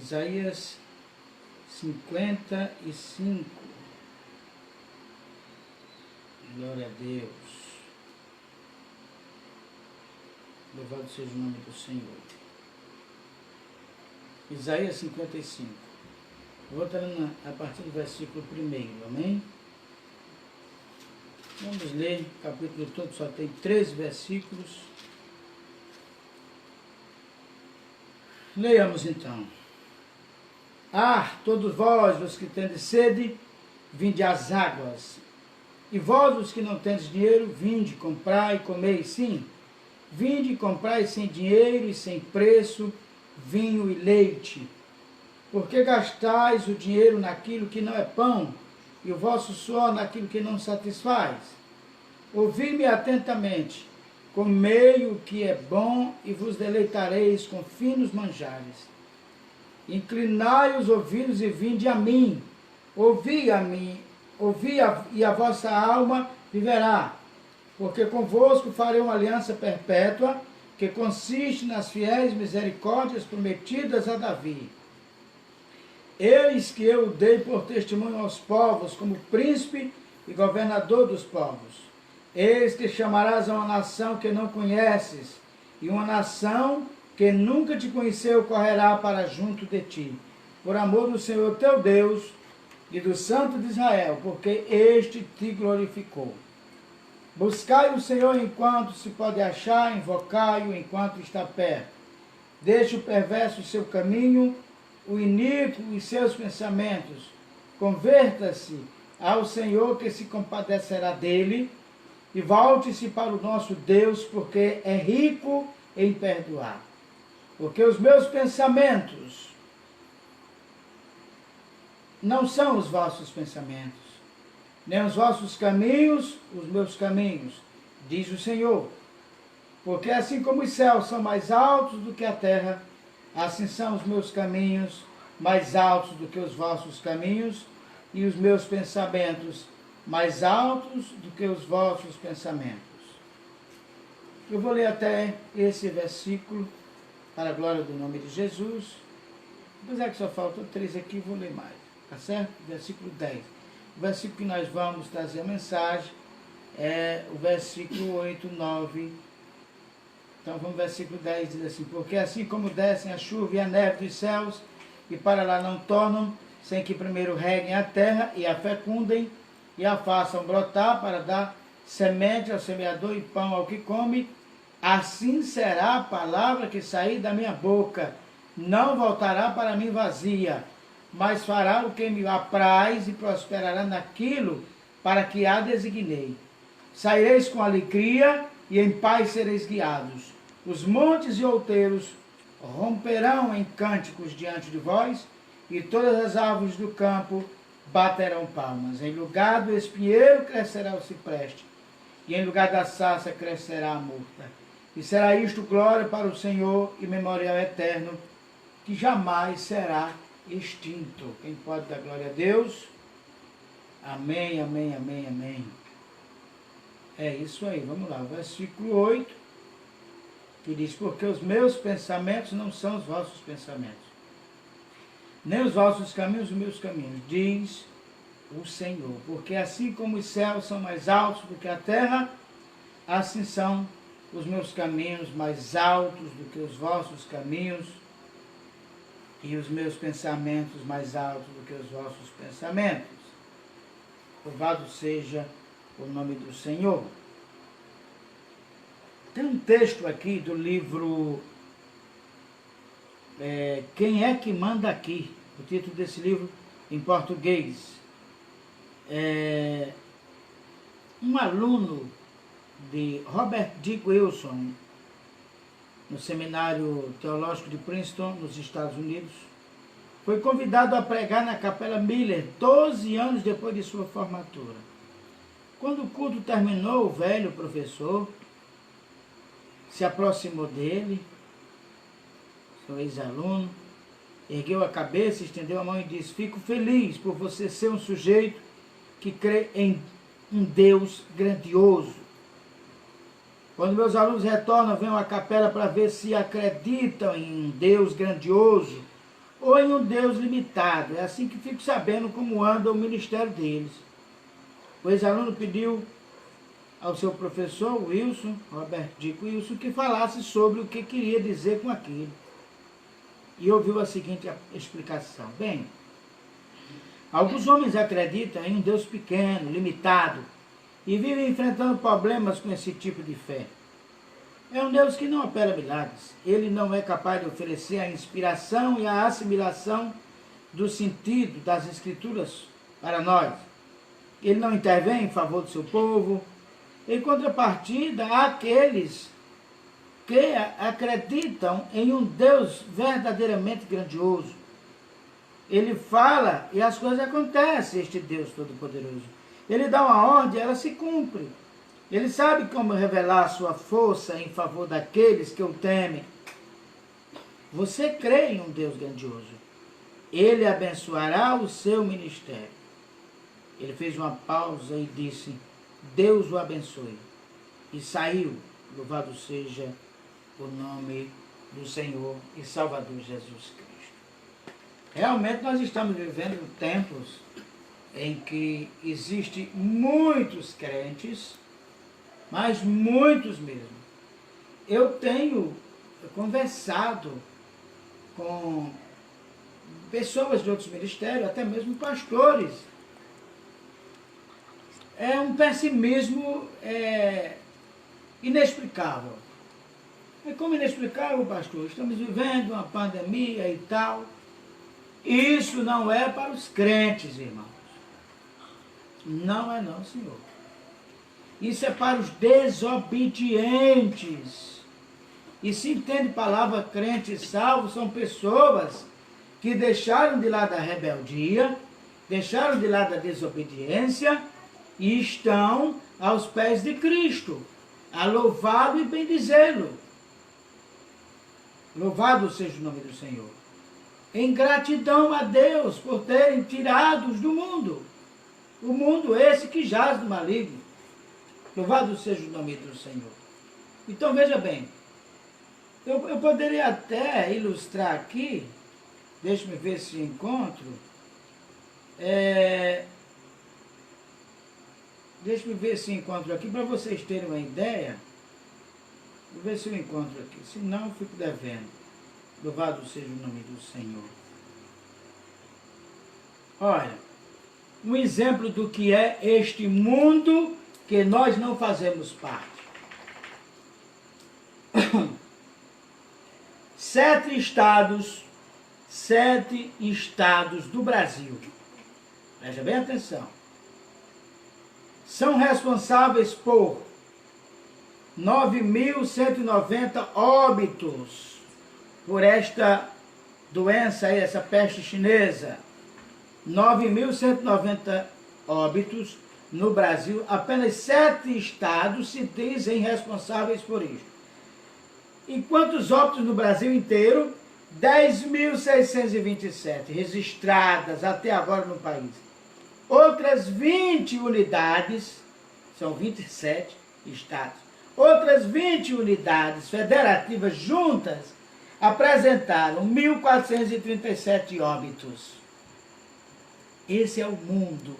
Isaías 55. Glória a Deus. Louvado seja o nome do Senhor. Isaías 55. Vou estar a partir do versículo 1, amém? Vamos ler, o capítulo todo só tem 13 versículos. Leiamos então. Todos vós, os que tendes sede, vinde às águas. E vós, os que não tendes dinheiro, vinde, comprai e comei. Sim, vinde e comprai sem dinheiro e sem preço, vinho e leite. Porque gastais o dinheiro naquilo que não é pão, e o vosso suor naquilo que não satisfaz? Ouvi-me atentamente, comei o que é bom, e vos deleitareis com finos manjares. Inclinai os ouvidos e vinde a mim. Ouvi e a vossa alma viverá. Porque convosco farei uma aliança perpétua, que consiste nas fiéis misericórdias prometidas a Davi. Eis que eu o dei por testemunho aos povos, como príncipe e governador dos povos. Eis que chamarás a uma nação que não conheces, e uma nação que nunca te conheceu correrá para junto de ti, por amor do Senhor teu Deus e do Santo de Israel, porque este te glorificou. Buscai o Senhor enquanto se pode achar, invocai-o enquanto está perto. Deixe o perverso o seu caminho, o iníquo e seus pensamentos. Converta-se ao Senhor, que se compadecerá dele, e volte-se para o nosso Deus, porque é rico em perdoar. Porque os meus pensamentos não são os vossos pensamentos, nem os vossos caminhos, os meus caminhos, diz o Senhor. Porque assim como os céus são mais altos do que a terra, assim são os meus caminhos mais altos do que os vossos caminhos, e os meus pensamentos mais altos do que os vossos pensamentos. Eu vou ler até esse versículo, para a glória do nome de Jesus. Apesar que só faltam 3 aqui, vou ler mais. Tá certo? Versículo 10. O versículo que nós vamos trazer a mensagem é o versículo 8, 9. Então vamos ao versículo 10, diz assim: porque assim como descem a chuva e a neve dos céus, e para lá não tornam, sem que primeiro reguem a terra, e a fecundem, e a façam brotar, para dar semente ao semeador e pão ao que come, assim será a palavra que sair da minha boca. Não voltará para mim vazia, mas fará o que me apraz e prosperará naquilo para que a designei. Saireis com alegria e em paz sereis guiados. Os montes e outeiros romperão em cânticos diante de vós, e todas as árvores do campo baterão palmas. Em lugar do espinheiro crescerá o cipreste, e em lugar da sarça crescerá a murta. E será isto glória para o Senhor e memorial eterno, que jamais será extinto. Quem pode dar glória a Deus? Amém, amém, amém, amém. É isso aí, vamos lá. O versículo 8, que diz: porque os meus pensamentos não são os vossos pensamentos, nem os vossos caminhos os meus caminhos, diz o Senhor. Porque assim como os céus são mais altos do que a terra, assim são os meus caminhos mais altos do que os vossos caminhos, e os meus pensamentos mais altos do que os vossos pensamentos. Louvado seja o nome do Senhor. Tem um texto aqui do livro Quem é que manda aqui? O título desse livro em português. Um aluno de Robert D. Wilson, no Seminário Teológico de Princeton, nos Estados Unidos, foi convidado a pregar na Capela Miller 12 anos depois de sua formatura. Quando o culto terminou, o velho professor se aproximou dele, seu ex-aluno, ergueu a cabeça, estendeu a mão e disse: fico feliz por você ser um sujeito que crê em um Deus grandioso. Quando meus alunos retornam, vêm à capela para ver se acreditam em um Deus grandioso, ou em um Deus limitado. É assim que fico sabendo como anda o ministério deles. O ex-aluno pediu ao seu professor, Wilson, Roberto Dico Wilson, que falasse sobre o que queria dizer com aquilo. E ouviu a seguinte explicação. Bem, alguns homens acreditam em um Deus pequeno, limitado, e vivem enfrentando problemas com esse tipo de fé. É um Deus que não opera milagres. Ele não é capaz de oferecer a inspiração e a assimilação do sentido das Escrituras para nós. Ele não intervém em favor do seu povo. Em contrapartida, há aqueles que acreditam em um Deus verdadeiramente grandioso. Ele fala e as coisas acontecem, este Deus Todo-Poderoso. Ele dá uma ordem e ela se cumpre. Ele sabe como revelar sua força em favor daqueles que o temem. Você crê em um Deus grandioso. Ele abençoará o seu ministério. Ele fez uma pausa e disse, Deus o abençoe. E saiu, louvado seja o nome do Senhor e Salvador Jesus Cristo. Realmente nós estamos vivendo tempos em que existem muitos crentes, mas muitos mesmo. Eu tenho conversado com pessoas de outros ministérios, até mesmo pastores. É um pessimismo inexplicável. É como inexplicável, pastor? Estamos vivendo uma pandemia e tal. Isso não é para os crentes, irmãos. Não é não, Senhor. Isso é para os desobedientes. E se entende palavra crente e salvo, são pessoas que deixaram de lado a rebeldia, deixaram de lado a desobediência e estão aos pés de Cristo, a louvá-lo e bendizê-lo. Louvado seja o nome do Senhor. Em gratidão a Deus por terem tirados do mundo. O mundo esse que jaz do maligno. Louvado seja o nome do Senhor. Então veja bem, eu poderia até ilustrar aqui, deixe-me ver se encontro, deixe-me ver se encontro aqui, para vocês terem uma ideia. Vou ver se eu encontro aqui, senão eu fico devendo. Louvado seja o nome do Senhor. Olha, um exemplo do que é este mundo que nós não fazemos parte. 7 estados do Brasil, preste bem atenção, são responsáveis por 9.190 óbitos por esta doença aí, essa peste chinesa. 9.190 óbitos no Brasil, apenas 7 estados se dizem responsáveis por isso. E quantos óbitos no Brasil inteiro? 10.627 registradas até agora no país. Outras 20 unidades, são 27 estados, outras 20 unidades federativas juntas apresentaram 1.437 óbitos. Esse é o mundo.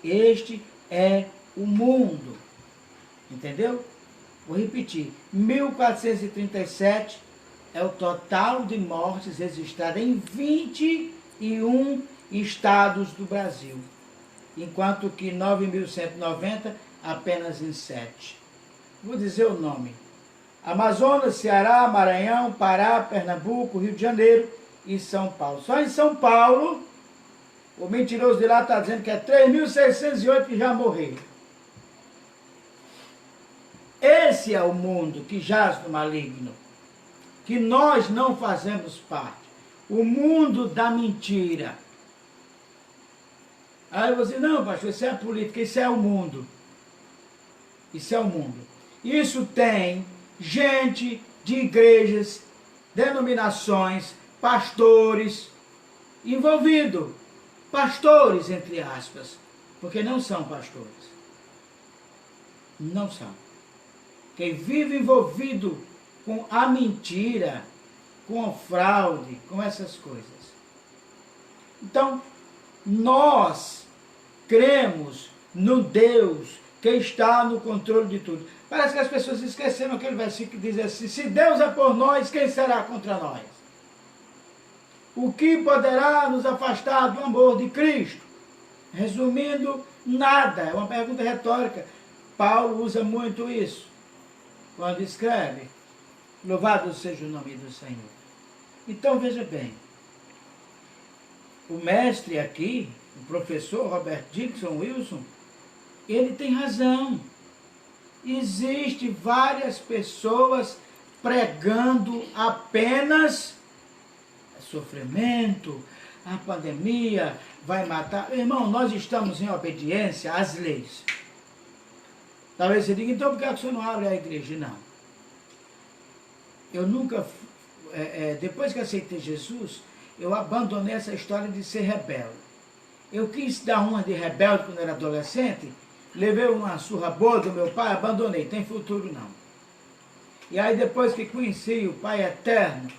Este é o mundo. Entendeu? Vou repetir. 1.437 é o total de mortes registradas em 21 estados do Brasil. Enquanto que 9.190 apenas em 7. Vou dizer o nome. Amazonas, Ceará, Maranhão, Pará, Pernambuco, Rio de Janeiro e São Paulo. Só em São Paulo, o mentiroso de lá está dizendo que é 3.608 que já morreram. Esse é o mundo que jaz no maligno, que nós não fazemos parte. O mundo da mentira. Aí você, não, pastor, isso é a política, isso é o mundo. Isso é o mundo. Isso tem gente de igrejas, denominações, pastores envolvidos. Pastores, entre aspas, porque não são pastores. Não são. Quem vive envolvido com a mentira com fraude, com essas coisas. Então, nós cremos no Deus que está no controle de tudo. Parece que as pessoas esqueceram aquele versículo que diz assim: se Deus é por nós, quem será contra nós? O que poderá nos afastar do amor de Cristo? Resumindo, nada. É uma pergunta retórica. Paulo usa muito isso quando escreve: louvado seja o nome do Senhor. Então veja bem, o mestre aqui, o professor Robert Dixon Wilson, ele tem razão. Existem várias pessoas pregando apenas sofrimento, a pandemia vai matar. Irmão, nós estamos em obediência às leis. Talvez você diga: então por que você não abre a igreja? Não. Eu nunca, depois que aceitei Jesus, eu abandonei essa história de ser rebelde. Eu quis dar uma de rebelde quando era adolescente, levei uma surra boa do meu pai, abandonei, tem futuro não. E aí depois que conheci o Pai Eterno,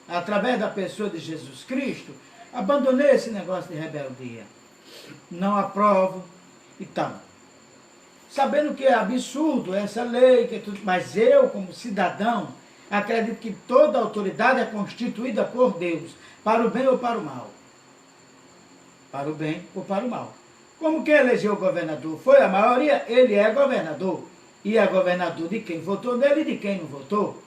através da pessoa de Jesus Cristo, abandonei esse negócio de rebeldia. Não aprovo e tal. Sabendo que é absurdo essa lei, que é tudo, mas eu, como cidadão, acredito que toda autoridade é constituída por Deus, para o bem ou para o mal. Para o bem ou para o mal. Como quem elegeu o governador foi a maioria, ele é governador. E é governador de quem votou nele e de quem não votou.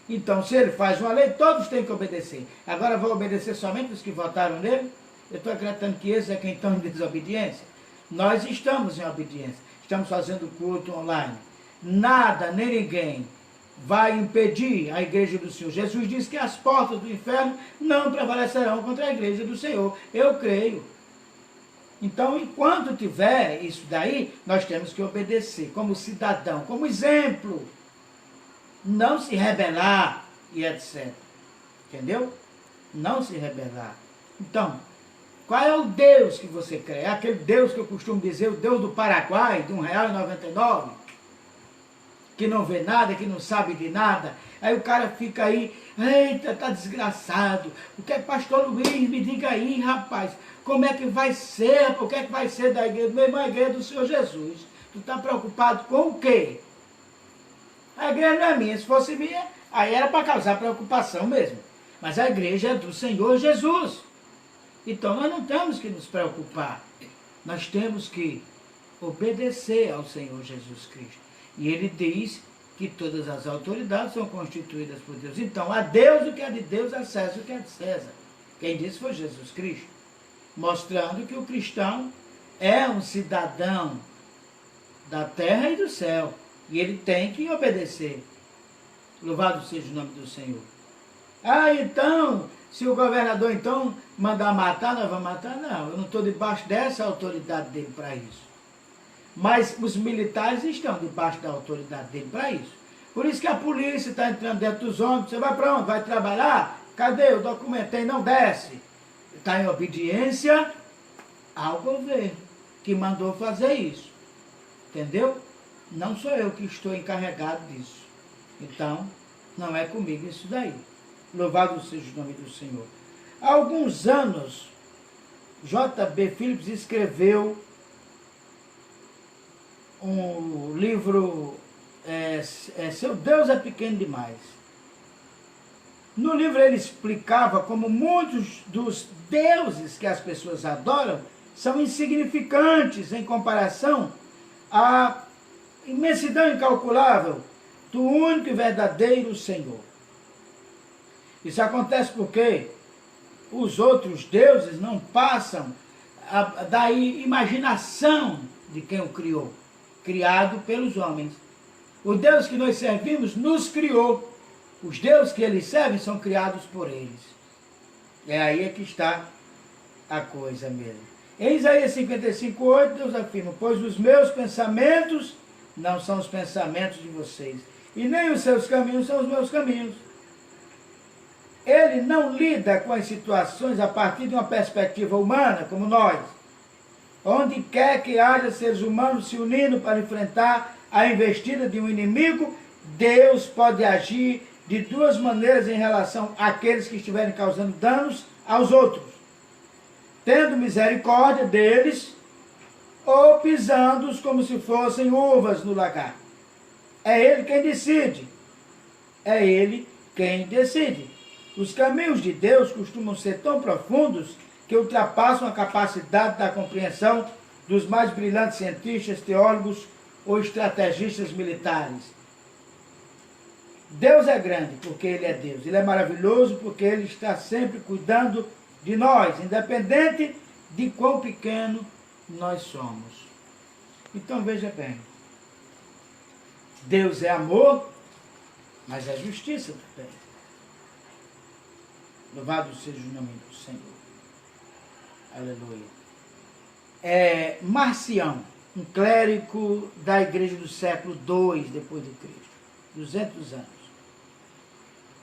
Então, se ele faz uma lei, todos têm que obedecer. Agora, vou obedecer somente os que votaram nele? Eu estou acreditando que esses é quem estão em desobediência. Nós estamos em obediência. Estamos fazendo culto online. Nada, nem ninguém vai impedir a igreja do Senhor. Jesus disse que as portas do inferno não prevalecerão contra a igreja do Senhor. Eu creio. Então, enquanto tiver isso daí, nós temos que obedecer como cidadão, como exemplo. Não se rebelar e etc. Entendeu? Não se rebelar. Então, qual é o Deus que você crê? É aquele Deus que eu costumo dizer, o Deus do Paraguai, de R$1,99, que não vê nada, que não sabe de nada. Aí o cara fica aí: eita, tá desgraçado. O que é que pastor Luiz, me diga aí, rapaz, como é que vai ser? O que é que vai ser da igreja? Meu irmão, a igreja do Senhor Jesus. Tu tá preocupado com o quê? A igreja não é minha. Se fosse minha, aí era para causar preocupação mesmo. Mas a igreja é do Senhor Jesus. Então nós não temos que nos preocupar. Nós temos que obedecer ao Senhor Jesus Cristo. E ele diz que todas as autoridades são constituídas por Deus. Então, a Deus o que é de Deus, a César o que é de César. Quem disse foi Jesus Cristo. Mostrando que o cristão é um cidadão da terra e do céu. E ele tem que obedecer. Louvado seja o nome do Senhor. Ah, então, se o governador então mandar matar, nós vamos matar? Não, eu não estou debaixo dessa autoridade dele para isso. Mas os militares estão debaixo da autoridade dele para isso. Por isso que a polícia está entrando dentro dos ônibus. Você vai para onde? Vai trabalhar? Cadê? Eu documentei, não desce. Está em obediência ao governo que mandou fazer isso. Entendeu? Não sou eu que estou encarregado disso. Então, não é comigo isso daí. Louvado seja o nome do Senhor. Há alguns anos, J.B. Phillips escreveu um livro, Seu Deus é Pequeno Demais. No livro ele explicava como muitos dos deuses que as pessoas adoram são insignificantes em comparação à imensidão incalculável do único e verdadeiro Senhor. Isso acontece porque os outros deuses não passam da imaginação de quem o criou, criado pelos homens. O Deus que nós servimos nos criou. Os deuses que eles servem são criados por eles. É aí é que está a coisa mesmo. Em Isaías 55:8, Deus afirma: pois os meus pensamentos não são os pensamentos de vocês, e nem os seus caminhos são os meus caminhos. Ele não lida com as situações a partir de uma perspectiva humana, como nós. Onde quer que haja seres humanos se unindo para enfrentar a investida de um inimigo, Deus pode agir de duas maneiras em relação àqueles que estiverem causando danos aos outros, tendo misericórdia deles ou pisando-os como se fossem uvas no lagar. É Ele quem decide. É Ele quem decide. Os caminhos de Deus costumam ser tão profundos que ultrapassam a capacidade da compreensão dos mais brilhantes cientistas, teólogos ou estrategistas militares. Deus é grande porque Ele é Deus. Ele é maravilhoso porque Ele está sempre cuidando de nós, independente de quão pequeno nós somos. Então veja bem, Deus é amor, mas é justiça também. Louvado seja o nome do Senhor. Aleluia. Marcião, um clérigo da igreja do século II depois de Cristo, 200 anos.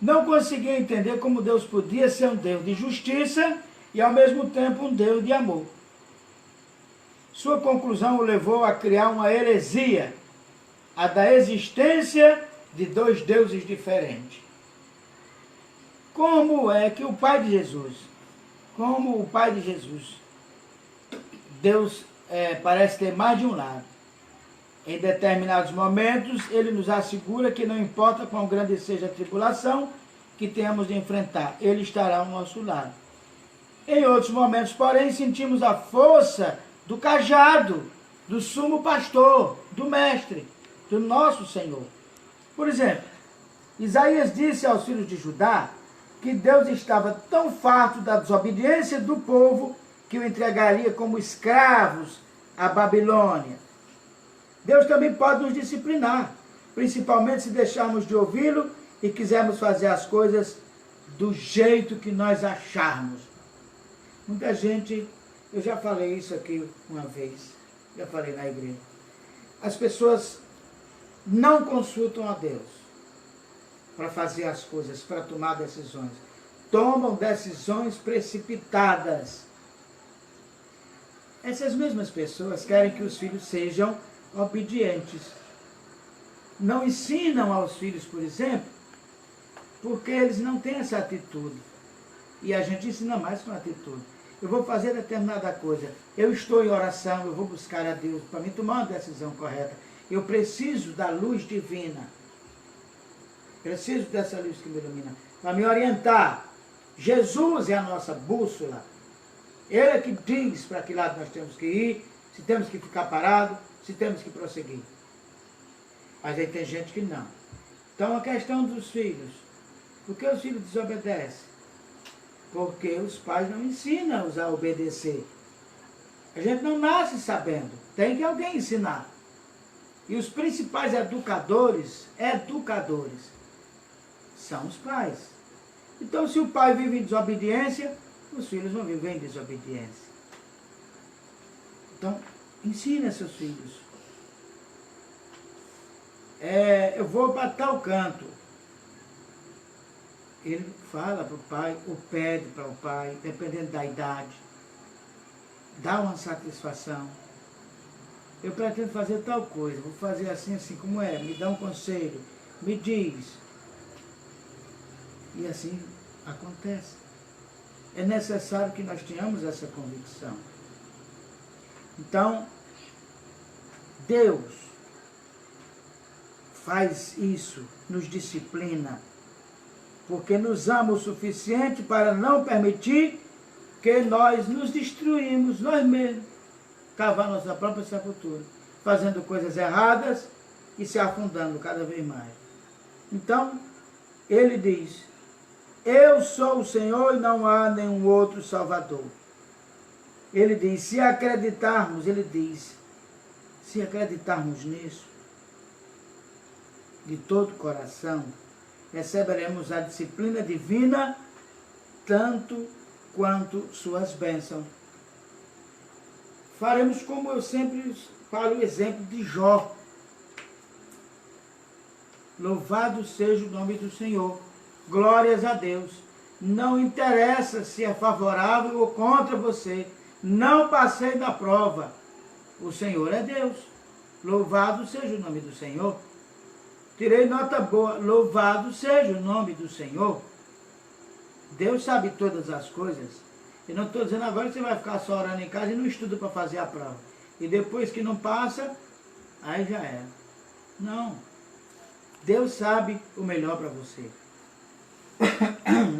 Não conseguia entender como Deus podia ser um Deus de justiça e ao mesmo tempo um Deus de amor. Sua conclusão o levou a criar uma heresia, a da existência de dois deuses diferentes. Como é que o Pai de Jesus, Deus parece ter mais de um lado. Em determinados momentos, Ele nos assegura que não importa quão grande seja a tribulação que tenhamos de enfrentar, Ele estará ao nosso lado. Em outros momentos, porém, sentimos a força do cajado, do sumo pastor, do mestre, do nosso Senhor. Por exemplo, Isaías disse aos filhos de Judá que Deus estava tão farto da desobediência do povo que o entregaria como escravos à Babilônia. Deus também pode nos disciplinar, principalmente se deixarmos de ouvi-lo e quisermos fazer as coisas do jeito que nós acharmos. Muita gente, eu já falei isso aqui uma vez, já falei na igreja, as pessoas não consultam a Deus para fazer as coisas, para tomar decisões. Tomam decisões precipitadas. Essas mesmas pessoas querem que os filhos sejam obedientes. Não ensinam aos filhos, por exemplo, porque eles não têm essa atitude. E a gente ensina mais com atitude. Eu vou fazer determinada coisa, eu estou em oração, eu vou buscar a Deus para me tomar uma decisão correta. Eu preciso da luz divina. Preciso dessa luz que me ilumina, para me orientar. Jesus é a nossa bússola. Ele é que diz para que lado nós temos que ir, se temos que ficar parado, se temos que prosseguir. Mas aí tem gente que não. Então a questão dos filhos. Por que os filhos desobedecem? Porque os pais não ensinam-os a obedecer. A gente não nasce sabendo. Tem que alguém ensinar. E os principais educadores são os pais. Então, se o pai vive em desobediência, os filhos vão viver em desobediência. Então, ensina seus filhos. Eu vou para tal canto. Ele fala para o pai, ou pede para o pai, dependendo da idade. Dá uma satisfação. Eu pretendo fazer tal coisa, vou fazer assim, assim, como é? Me dá um conselho, me diz. E assim acontece. É necessário que nós tenhamos essa convicção. Então, Deus faz isso, nos disciplina, porque nos ama o suficiente para não permitir que nós nos destruímos, nós mesmos, cavar nossa própria sepultura, fazendo coisas erradas e se afundando cada vez mais. Então, ele diz, eu sou o Senhor e não há nenhum outro Salvador. Ele diz, se acreditarmos nisso, de todo o coração, receberemos a disciplina divina, tanto quanto suas bênçãos. Faremos como eu sempre falo o exemplo de Jó. Louvado seja o nome do Senhor. Glórias a Deus. Não interessa se é favorável ou contra você. Não passei da prova. O Senhor é Deus. Louvado seja o nome do Senhor. tirei nota boa. Louvado seja o nome do Senhor. Deus sabe todas as coisas. Eu não estou dizendo agora que você vai ficar só orando em casa e não estuda para fazer a prova. E depois que não passa, aí já é. Não. Deus sabe o melhor para você.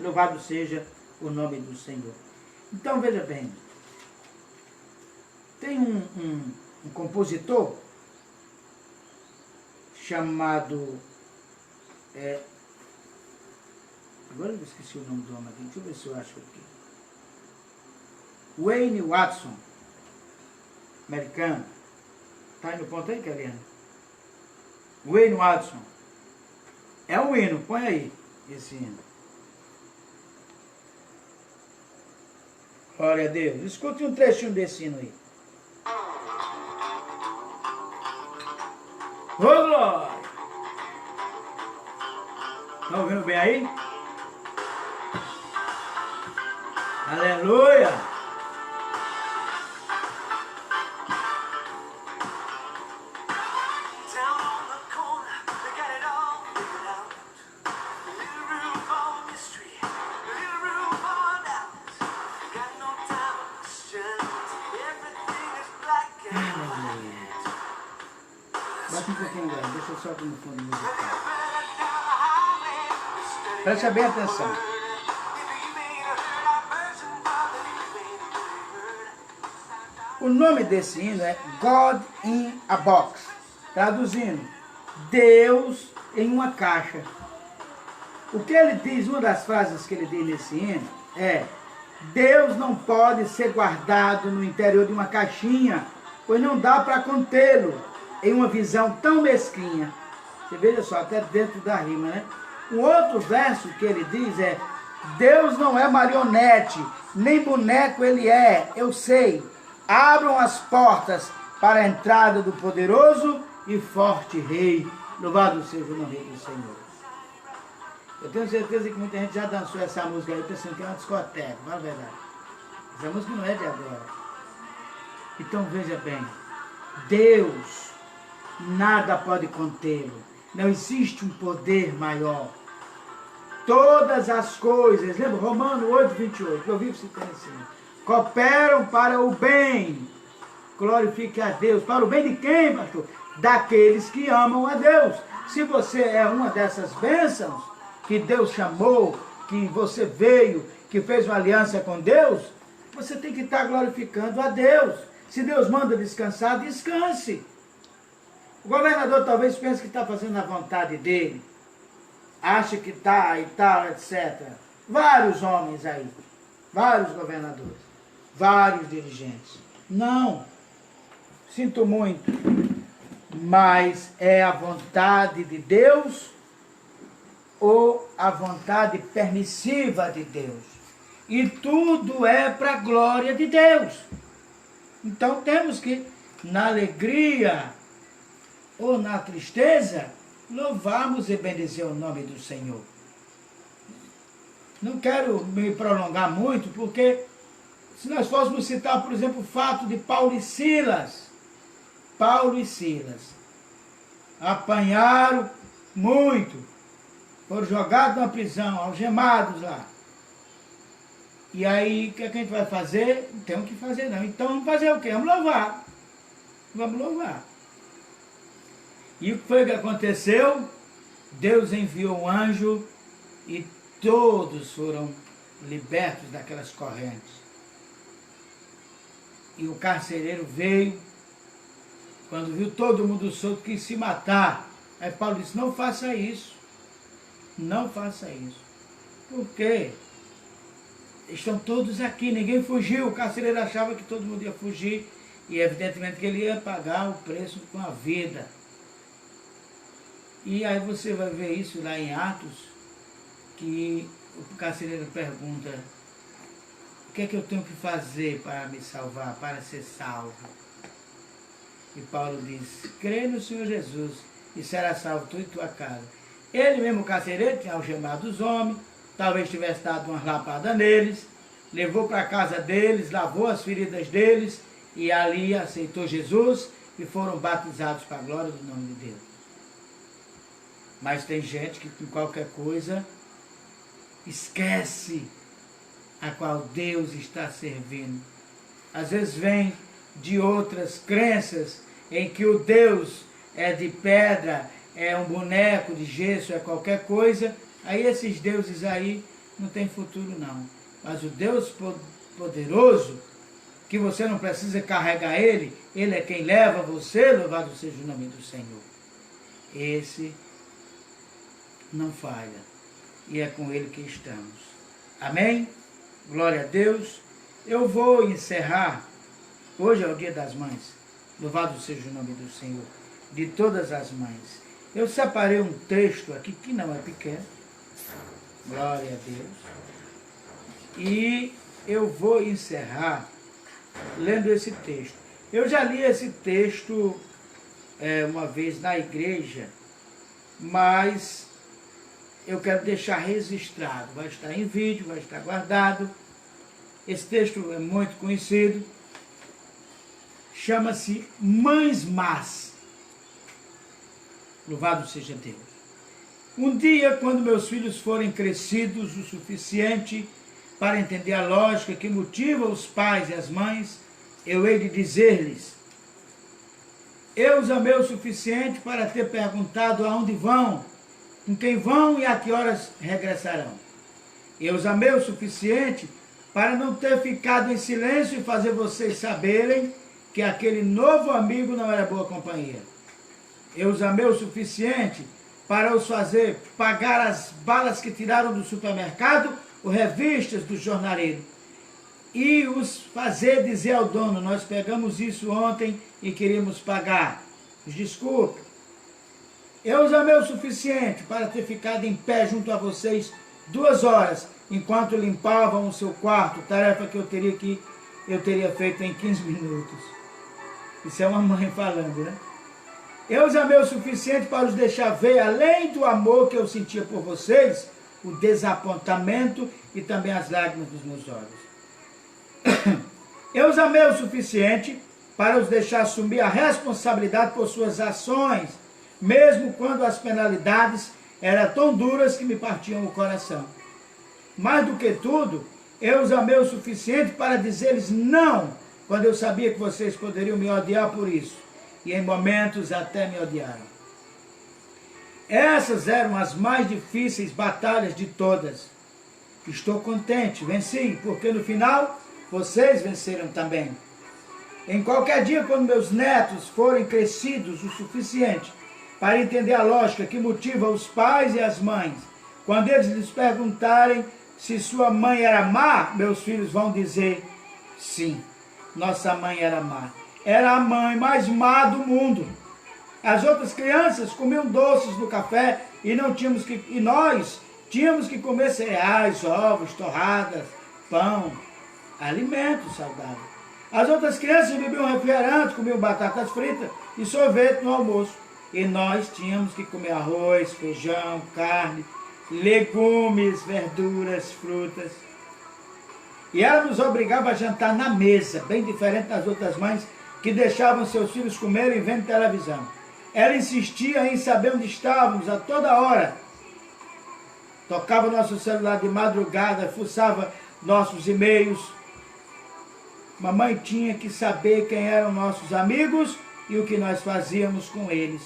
Louvado seja o nome do Senhor. Então, veja bem. Tem um compositor chamado... agora eu esqueci o nome do homem aqui. Deixa eu ver se eu acho aqui. Wayne Watson. Americano. Tá aí no ponto aí, Keliane? Wayne Watson. É um hino. Põe aí esse hino. Glória a Deus. Escute um trechinho desse hino aí. Ô, glória! Estão ouvindo bem aí? Aleluia! Bate um pouquinho agora, deixa eu só aqui no fundo musical. Preste bem atenção. O nome desse hino é God in a Box. Traduzindo, Deus em uma caixa. O que ele diz, uma das frases que ele diz nesse hino é: Deus não pode ser guardado no interior de uma caixinha, pois não dá para contê-lo em uma visão tão mesquinha. Você veja só, até dentro da rima, né? Um outro verso que ele diz é: Deus não é marionete, nem boneco ele é, eu sei. Abram as portas para a entrada do poderoso e forte Rei. Louvado seja o nome do Senhor. Eu tenho certeza que muita gente já dançou essa música aí pensando que é uma discoteca, não é verdade? Essa música não é de agora. Então veja bem, Deus, nada pode contê-lo. Não existe um poder maior. Todas as coisas, lembra Romanos 8:28, que eu vivo citando assim, cooperam para o bem. Glorifique a Deus. Para o bem de quem, pastor? Daqueles que amam a Deus. Se você é uma dessas bênçãos que Deus chamou, que você veio, que fez uma aliança com Deus, você tem que estar glorificando a Deus. Se Deus manda descansar, descanse. O governador talvez pense que está fazendo a vontade dele, acha que está e tal, etc. Vários homens aí, vários governadores, vários dirigentes. Não, sinto muito, mas é a vontade de Deus ou a vontade permissiva de Deus. E tudo é para a glória de Deus. Então temos que, na alegria ou na tristeza, louvarmos e bendizer o nome do Senhor. Não quero me prolongar muito, porque se nós fôssemos citar, por exemplo, o fato de Paulo e Silas apanharam muito, foram jogados na prisão, algemados lá. E aí, o que a gente vai fazer? Não tem o que fazer não. Então vamos fazer o quê? Vamos louvar. Vamos louvar. E o que foi que aconteceu? Deus enviou um anjo e todos foram libertos daquelas correntes. E o carcereiro veio, quando viu todo mundo solto, quis se matar. Aí Paulo disse: não faça isso. Não faça isso. Por quê? Estão todos aqui, ninguém fugiu. O carcereiro achava que todo mundo ia fugir. E evidentemente que ele ia pagar o preço com a vida. E aí você vai ver isso lá em Atos, que o carcereiro pergunta: o que é que eu tenho que fazer para me salvar, para ser salvo? E Paulo diz: crê no Senhor Jesus e será salvo tu e tua casa. Ele mesmo, o carcereiro, tinha algemado os homens, talvez tivesse dado uma lapada neles, levou para a casa deles, lavou as feridas deles e ali aceitou Jesus e foram batizados para a glória do nome de Deus. Mas tem gente que com qualquer coisa esquece a qual Deus está servindo. Às vezes vem de outras crenças em que o Deus é de pedra, é um boneco de gesso, é qualquer coisa. Aí esses deuses aí não tem futuro não. Mas o Deus poderoso, que você não precisa carregar Ele é quem leva você, louvado seja o nome do Senhor. Esse não falha. E é com Ele que estamos. Amém? Glória a Deus. Eu vou encerrar. Hoje é o dia das mães. Louvado seja o nome do Senhor. De todas as mães. Eu separei um texto aqui que não é pequeno. Glória a Deus. E eu vou encerrar lendo esse texto. Eu já li esse texto uma vez na igreja, mas eu quero deixar registrado. Vai estar em vídeo, vai estar guardado. Esse texto é muito conhecido. Chama-se Mães Más. Louvado seja Deus. Um dia, quando meus filhos forem crescidos o suficiente para entender a lógica que motiva os pais e as mães, eu hei de dizer-lhes: eu os amei o suficiente para ter perguntado aonde vão, com quem vão e a que horas regressarão. Eu os amei o suficiente para não ter ficado em silêncio e fazer vocês saberem que aquele novo amigo não era boa companhia. Eu os amei o suficiente para os fazer pagar as balas que tiraram do supermercado ou revistas do jornaleiro. E os fazer dizer ao dono: nós pegamos isso ontem e queríamos pagar. Desculpe. Eu os amei o suficiente para ter ficado em pé junto a vocês 2 horas, enquanto limpavam o seu quarto, tarefa que eu teria feito em 15 minutos. Isso é uma mãe falando, né? Eu os amei o suficiente para os deixar ver, além do amor que eu sentia por vocês, o desapontamento e também as lágrimas dos meus olhos. Eu os amei o suficiente para os deixar assumir a responsabilidade por suas ações, mesmo quando as penalidades eram tão duras que me partiam o coração. Mais do que tudo, eu os amei o suficiente para dizer-lhes não, quando eu sabia que vocês poderiam me odiar por isso, e em momentos até me odiaram. Essas eram as mais difíceis batalhas de todas. Estou contente, venci, porque no final vocês venceram também. Em qualquer dia, quando meus netos forem crescidos o suficiente para entender a lógica que motiva os pais e as mães, quando eles lhes perguntarem se sua mãe era má, meus filhos vão dizer: sim, nossa mãe era má. Era a mãe mais má do mundo. As outras crianças comiam doces no café e nós tínhamos que comer cereais, ovos, torradas, pão, alimentos saudáveis. As outras crianças bebiam refrigerante, comiam batatas fritas e sorvete no almoço. E nós tínhamos que comer arroz, feijão, carne, legumes, verduras, frutas. E ela nos obrigava a jantar na mesa, bem diferente das outras mães que deixavam seus filhos comerem vendo televisão. Ela insistia em saber onde estávamos a toda hora. Tocava nosso celular de madrugada, fuçava nossos e-mails. Mamãe tinha que saber quem eram nossos amigos e o que nós fazíamos com eles.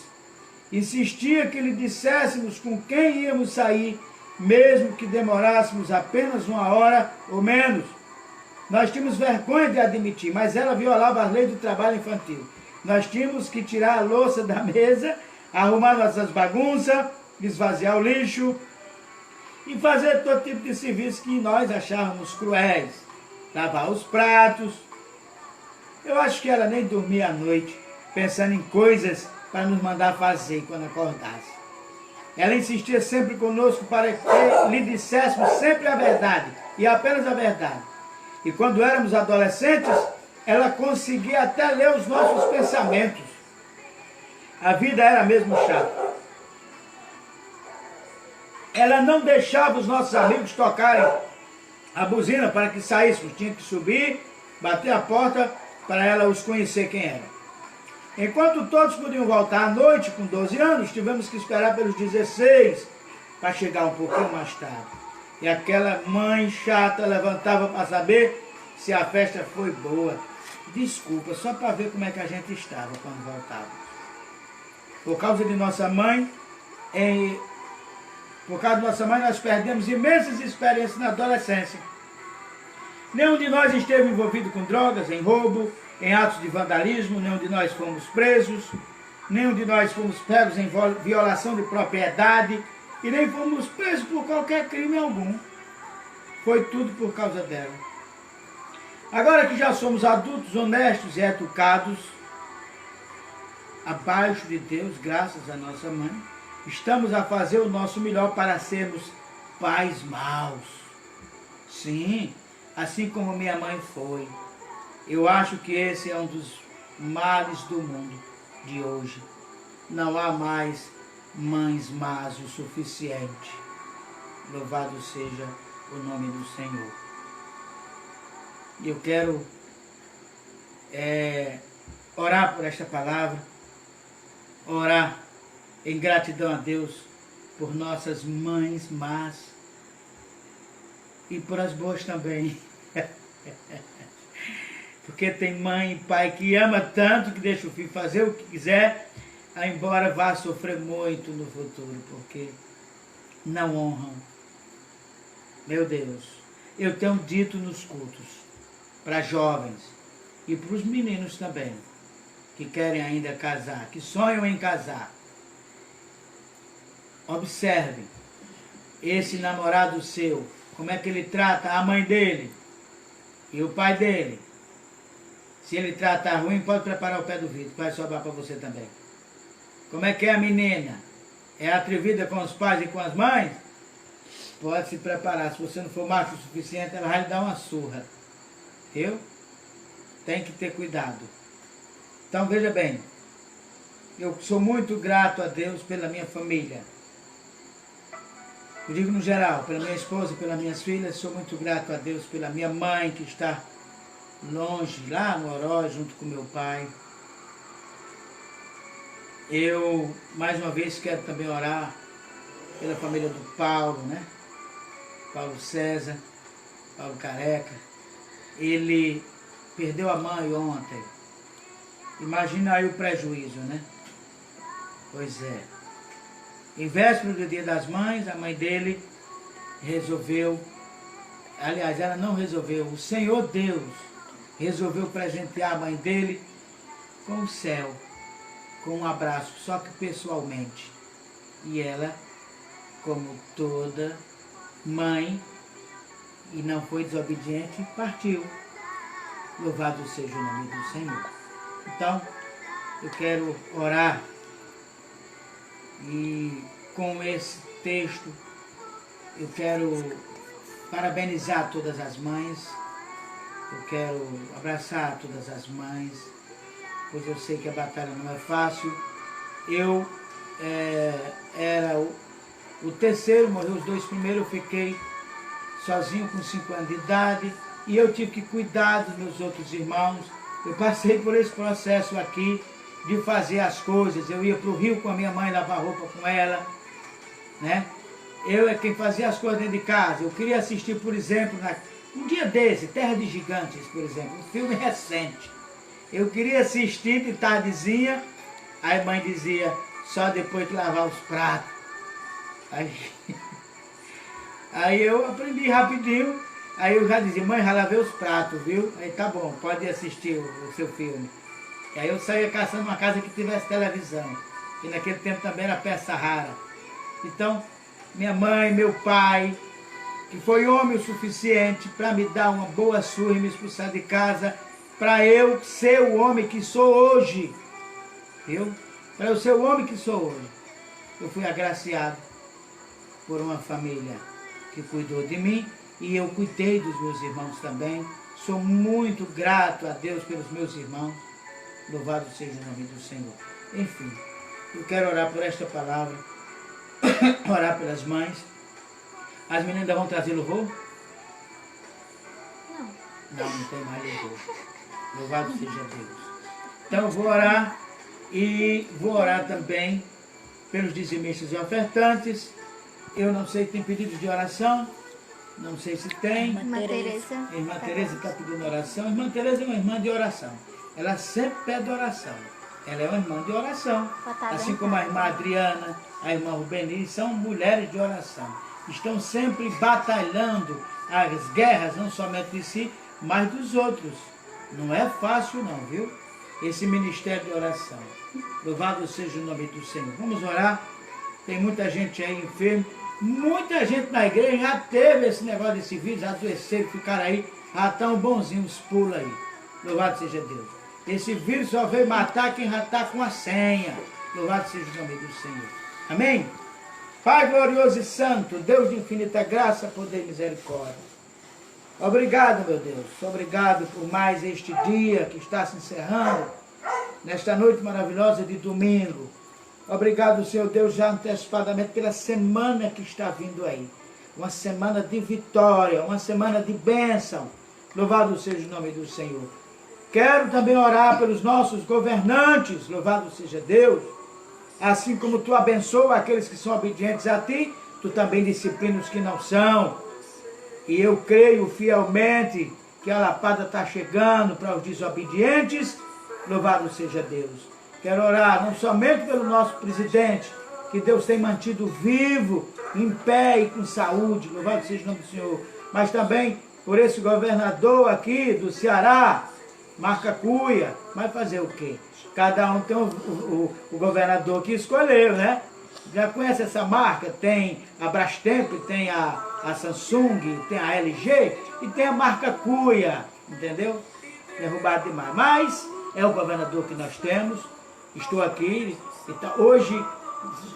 Insistia que lhe disséssemos com quem íamos sair, mesmo que demorássemos apenas 1 hora ou menos. Nós tínhamos vergonha de admitir, mas ela violava as leis do trabalho infantil. Nós tínhamos que tirar a louça da mesa, arrumar nossas bagunças, esvaziar o lixo e fazer todo tipo de serviço que nós achávamos cruéis. Lavar os pratos. Eu acho que ela nem dormia à noite, pensando em coisas para nos mandar fazer quando acordasse. Ela insistia sempre conosco para que lhe disséssemos sempre a verdade, e apenas a verdade. E quando éramos adolescentes, ela conseguia até ler os nossos pensamentos. A vida era mesmo chata. Ela não deixava os nossos amigos tocarem a buzina para que saíssemos. Tinha que subir, bater a porta para ela os conhecer quem era. Enquanto todos podiam voltar à noite com 12 anos, tivemos que esperar pelos 16 para chegar um pouquinho mais tarde. E aquela mãe chata levantava para saber se a festa foi boa. Desculpa, só para ver como é que a gente estava quando voltávamos. Por causa de nossa mãe, nós perdemos imensas experiências na adolescência. Nenhum de nós esteve envolvido com drogas, em roubo, em atos de vandalismo, nenhum de nós fomos presos, nenhum de nós fomos pegos em violação de propriedade e nem fomos presos por qualquer crime algum. Foi tudo por causa dela. Agora que já somos adultos, honestos e educados, abaixo de Deus, graças à nossa mãe, estamos a fazer o nosso melhor para sermos pais maus. Sim, assim como minha mãe foi. Eu acho que esse é um dos males do mundo de hoje. Não há mais mães más o suficiente. Louvado seja o nome do Senhor. Eu quero orar por esta palavra, orar em gratidão a Deus por nossas mães más e por as boas também. Porque tem mãe e pai que ama tanto que deixa o filho fazer o que quiser, embora vá sofrer muito no futuro, porque não honram. Meu Deus, eu tenho dito nos cultos, para jovens e para os meninos também, que querem ainda casar, que sonham em casar. Observe esse namorado seu, como é que ele trata a mãe dele e o pai dele. Se ele tratar ruim, pode preparar o pé do vidro, vai sobrar para você também. Como é que é a menina? É atrevida com os pais e com as mães? Pode se preparar, se você não for macho o suficiente, ela vai lhe dar uma surra. Viu? Tem que ter cuidado. Então veja bem, eu sou muito grato a Deus pela minha família. Eu digo no geral, pela minha esposa, pelas minhas filhas, sou muito grato a Deus pela minha mãe que está longe, lá no Oroz, junto com meu pai. Eu, mais uma vez, quero também orar pela família do Paulo, né? Paulo César, Paulo Careca. Ele perdeu a mãe ontem. Imagina aí o prejuízo, né? Pois é. Em véspera do Dia das Mães, a mãe dele resolveu, aliás, ela não resolveu, o Senhor Deus resolveu presentear a mãe dele com o céu, com um abraço, só que pessoalmente. E ela, como toda mãe, e não foi desobediente, partiu. Louvado seja o nome do Senhor. Então, eu quero orar e com esse texto eu quero parabenizar todas as mães, eu quero abraçar todas as mães, pois eu sei que a batalha não é fácil. Eu era o terceiro, morreu os dois primeiros, eu fiquei sozinho com 5 anos de idade e eu tive que cuidar dos meus outros irmãos. Eu passei por esse processo aqui de fazer as coisas. Eu ia para o rio com a minha mãe, lavar roupa com ela, né? Eu é quem fazia as coisas dentro de casa. Eu queria assistir, por exemplo, um dia desse, Terra de Gigantes, por exemplo, um filme recente. Eu queria assistir de tardezinha, aí a mãe dizia, só depois que lavar os pratos. Aí eu aprendi rapidinho, aí eu já dizia, mãe, já lavei os pratos, viu? Aí tá bom, pode assistir o seu filme. E aí eu saía caçando uma casa que tivesse televisão, que naquele tempo também era peça rara. Então, minha mãe, meu pai, que foi homem o suficiente para me dar uma boa surra e me expulsar de casa, para eu ser o homem que sou hoje, viu? Para eu ser o homem que sou hoje. Eu fui agraciado por uma família que cuidou de mim e eu cuidei dos meus irmãos também. Sou muito grato a Deus pelos meus irmãos. Louvado seja o nome do Senhor. Enfim, eu quero orar por esta palavra, orar pelas mães. As meninas ainda vão trazer louvor? Não tem mais louvor. Louvado seja Deus. Então eu vou orar E vou orar também pelos dizimistas e ofertantes. Eu não sei, tem pedidos de oração? Não sei se tem. Irmã Tereza. Irmã Tereza está pedindo oração. Irmã Tereza é uma irmã de oração. Ela sempre pede oração. Ela é uma irmã de oração. Assim como a irmã Adriana, a irmã Rubeni, são mulheres de oração. Estão sempre batalhando as guerras, não somente de si, mas dos outros. Não é fácil não, viu? Esse ministério de oração. Louvado seja o nome do Senhor. Vamos orar. Tem muita gente aí enferma. Muita gente na igreja já teve esse negócio desse vírus, já adoeceram, ficaram aí, já estão bonzinhos, pula aí. Louvado seja Deus. Esse vírus só veio matar quem já está com a senha. Louvado seja o nome do Senhor. Amém? Pai glorioso e santo, Deus de infinita graça, poder e misericórdia. Obrigado, meu Deus. Obrigado por mais este dia que está se encerrando, nesta noite maravilhosa de domingo. Obrigado, Senhor Deus, já antecipadamente pela semana que está vindo aí. Uma semana de vitória, uma semana de bênção. Louvado seja o nome do Senhor. Quero também orar pelos nossos governantes. Louvado seja Deus. Assim como tu abençoa aqueles que são obedientes a ti, tu também disciplina os que não são. E eu creio fielmente que a lapada está chegando para os desobedientes. Louvado seja Deus. Quero orar não somente pelo nosso presidente, que Deus tem mantido vivo, em pé e com saúde, louvado seja o nome do Senhor, mas também por esse governador aqui do Ceará, Marca Cuia. Vai fazer o quê? Cada um tem o governador que escolheu, né? Já conhece essa marca? Tem a Brastemp, tem a Samsung, tem a LG e tem a Marca Cuia, entendeu? Derrubado demais. Mas é o governador que nós temos. Estou aqui, então, hoje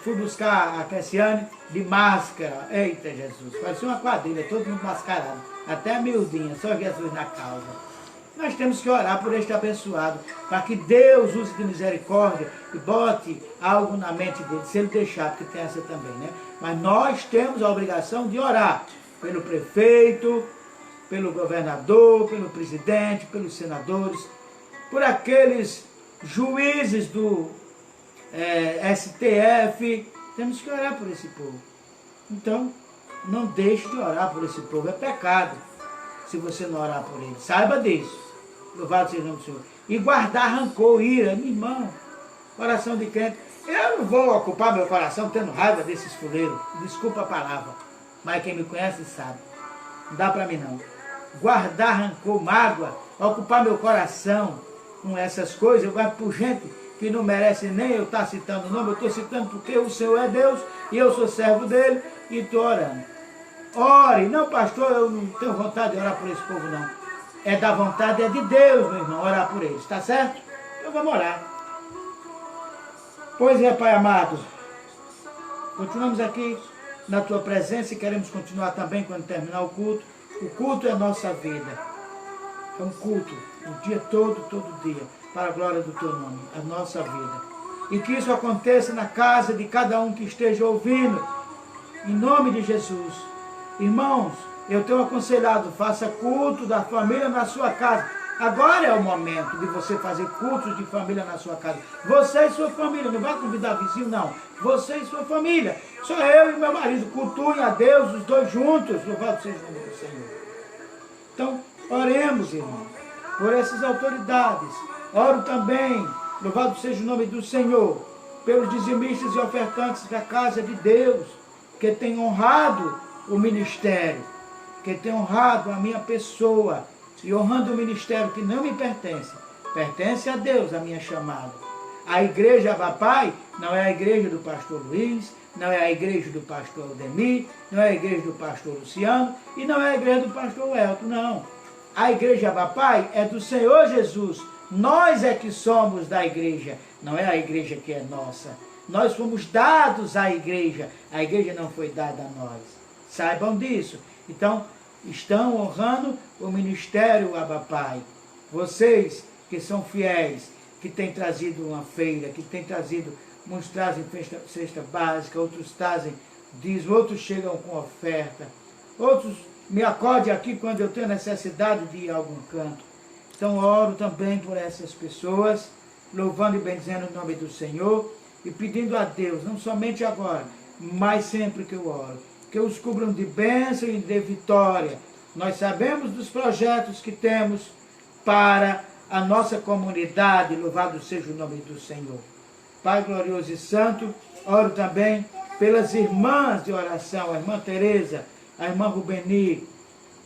fui buscar a Cassiane de máscara. Eita Jesus, parecia uma quadrilha, todo mundo mascarado. Até a miudinha, só Jesus na causa. Nós temos que orar por este abençoado, para que Deus use de misericórdia e bote algo na mente dele, se ele deixar, porque tem essa também, né? Mas nós temos a obrigação de orar pelo prefeito, pelo governador, pelo presidente, pelos senadores, por aqueles juízes do STF, temos que orar por esse povo. Então, não deixe de orar por esse povo, é pecado se você não orar por ele. Saiba disso. Louvado seja o nome do Senhor. E guardar rancor, ira, meu irmão, coração de crente. Eu não vou ocupar meu coração tendo raiva desses fuleiros, desculpa a palavra, mas quem me conhece sabe. Não dá para mim não. Guardar rancor, mágoa, ocupar meu coração com essas coisas, eu guardo por gente que não merece nem eu estar citando o nome, eu estou citando porque o Senhor é Deus e eu sou servo dele e estou orando. Ore, não pastor, eu não tenho vontade de orar por esse povo não. É da vontade, é de Deus, meu irmão, orar por eles, está certo? Então vamos orar. Pois é, Pai amado, continuamos aqui na tua presença e queremos continuar também quando terminar o culto. O culto é a nossa vida. É um culto, o dia todo dia, para a glória do teu nome, a nossa vida. E que isso aconteça na casa de cada um que esteja ouvindo, em nome de Jesus. Irmãos, eu tenho aconselhado, faça culto da família na sua casa. Agora é o momento de você fazer cultos de família na sua casa. Você e sua família, não vai convidar vizinho, não. Você e sua família. Só eu e meu marido, cultuem a Deus, os dois juntos. Louvado seja o nome do Senhor. Então, oremos, irmão, por essas autoridades. Oro também, louvado seja o nome do Senhor, pelos dizimistas e ofertantes da casa de Deus, que tem honrado o ministério, que tem honrado a minha pessoa, e honrando o ministério que não me pertence, pertence a Deus, a minha chamada. A igreja Papai não é a igreja do pastor Luiz, não é a igreja do pastor Aldemir, não é a igreja do pastor Luciano, e não é a igreja do pastor Elton, não. A igreja Papai é do Senhor Jesus. Nós é que somos da igreja, não é a igreja que é nossa. Nós fomos dados à igreja, a igreja não foi dada a nós. Saibam disso. Então, estão honrando o ministério Abba Pai. Vocês que são fiéis, que têm trazido uma feira, que têm trazido, uns trazem cesta básica, outros trazem dízimo, outros chegam com oferta, outros me acodem aqui quando eu tenho necessidade de ir a algum canto. Então oro também por essas pessoas louvando e bendizendo o nome do Senhor e pedindo a Deus, não somente agora, mas sempre que eu oro, que os cubram de bênção e de vitória. Nós sabemos dos projetos que temos para a nossa comunidade, louvado seja o nome do Senhor. Pai glorioso e santo, oro também pelas irmãs de oração, a irmã Tereza, a irmã Rubeni,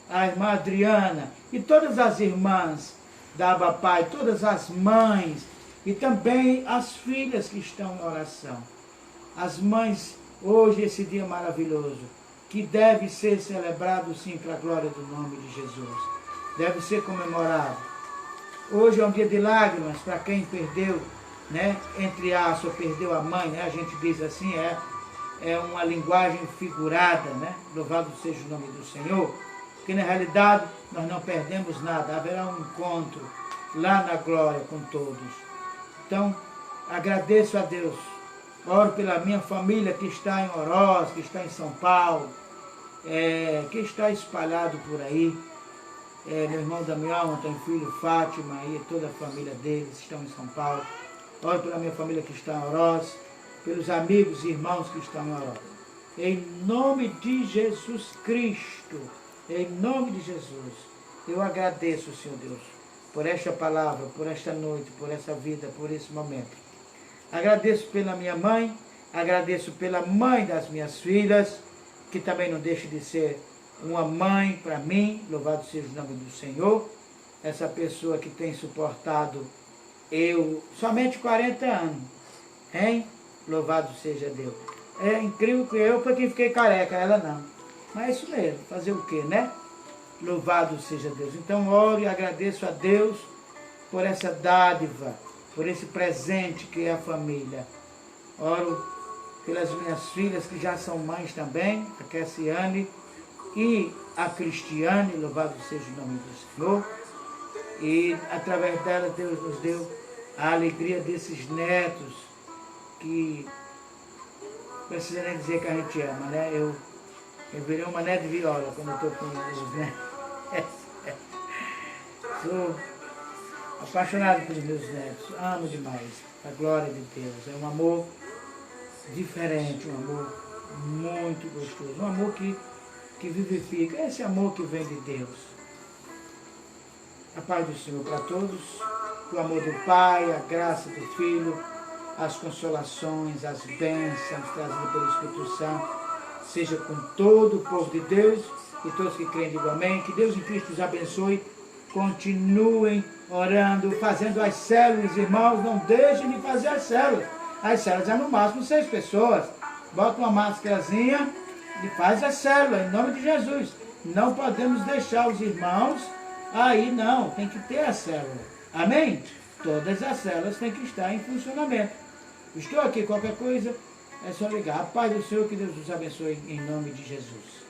a irmã Adriana e todas as irmãs da Abba Pai, todas as mães e também as filhas que estão em oração. As mães, hoje esse dia maravilhoso, que deve ser celebrado sim para a glória do nome de Jesus. Deve ser comemorado. Hoje é um dia de lágrimas para quem perdeu, né, entre aspas, perdeu a mãe, né, a gente diz assim, é uma linguagem figurada, né, louvado seja o nome do Senhor, que na realidade nós não perdemos nada, haverá um encontro lá na glória com todos. Então, agradeço a Deus, oro pela minha família que está em Oroz, que está em São Paulo, que está espalhado por aí, meu irmão Damião, Antônio Filho, Fátima e toda a família deles estão em São Paulo. Oro pela minha família que está em Oroz, pelos amigos e irmãos que estão em Oroz. Em nome de Jesus Cristo, em nome de Jesus, eu agradeço, Senhor Deus, por esta palavra, por esta noite, por essa vida, por esse momento. Agradeço pela minha mãe, agradeço pela mãe das minhas filhas, que também não deixa de ser uma mãe para mim, louvado seja o nome do Senhor, essa pessoa que tem suportado eu somente 40 anos, hein? Louvado seja Deus. É incrível que eu, porque fiquei careca, ela não. Mas é isso mesmo, fazer o quê, né? Louvado seja Deus. Então oro e agradeço a Deus por essa dádiva, por esse presente que é a família. Oro pelas minhas filhas que já são mães também, a Cassiane e a Cristiane, louvado seja o nome do Senhor. E através dela Deus nos deu a alegria desses netos que precisa nem dizer que a gente ama, né? Eu virei uma neta de viola quando eu estou com eles, né? Sou apaixonado pelos meus netos, amo demais, a glória de Deus. É um amor diferente, um amor muito gostoso, um amor que vivifica, esse amor que vem de Deus. A paz do Senhor para todos, o amor do Pai, a graça do Filho, as consolações, as bênçãos trazidas pelo Espírito Santo, seja com todo o povo de Deus e todos que creem, digam amém. Que Deus em Cristo os abençoe. Continuem orando, fazendo as células, irmãos, não deixem de fazer as células. As células é no máximo 6 pessoas. Bota uma máscarazinha e faz a célula, em nome de Jesus. Não podemos deixar os irmãos aí, não. Tem que ter a célula. Amém? Todas as células têm que estar em funcionamento. Estou aqui, qualquer coisa, é só ligar. A paz do Senhor, que Deus os abençoe em nome de Jesus.